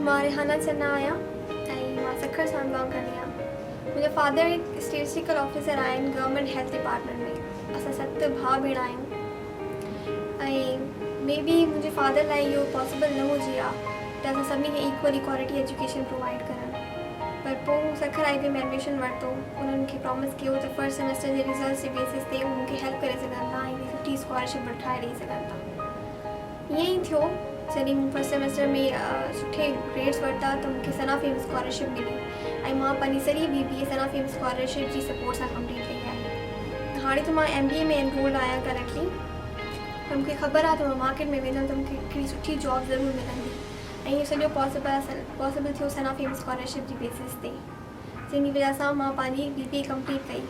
मां रिहाना चन्ना आहियां ऐं मां सखर सां बिलोंग कंदी आहियां। मुंहिंजा फादर हिकु स्टेटिस्टिकल ऑफिसर आहिनि गवर्नमेंट हेल्थ डिपार्टमेंट में। असां 7 भाउ भेण आहियूं ऐं मे बी मुंहिंजे फादर लाइ इहो पॉसिबल न हुजे हा त असां सभिनी खे इक्वली क्वालिटी एजुकेशन प्रोवाइड करनि, पर पोइ सखर आई में एडमिशन वरितो। उन्हनि खे प्रॉमिस कयो त फर्स्ट सेमेस्टर जे रिज़ल्ट जे बेसिस ते उन्हनि खे हेल्प करे सघनि था ऐं सुठी स्कॉलरशिप ठाहे ॾेई सघनि था। ईअं ई थियो जॾहिं मूं फर्स्ट सेमेस्टर में सुठे ग्रेड्स वरिता त मूंखे सना फेम स्कॉलरशिप मिली ऐं मां पंहिंजी सॼी BBA सना फेम स्कॉलरशिप जी सपोर्ट सां कंप्लीट कई आहे। हाणे त मां MBA में एनरोल्ड आहियां करंटली, त मूंखे ख़बर आहे त मां मार्केट में वेंदमि त मूंखे हिकिड़ी सुठी जॉब ज़रूरु मिलंदी ऐं इहो सॼो पॉसिबल थियो सना फेम स्कॉलरशिप जी बेसिस ते, जंहिंजी वजह सां मां पंहिंजी BBA कंप्लीट कई।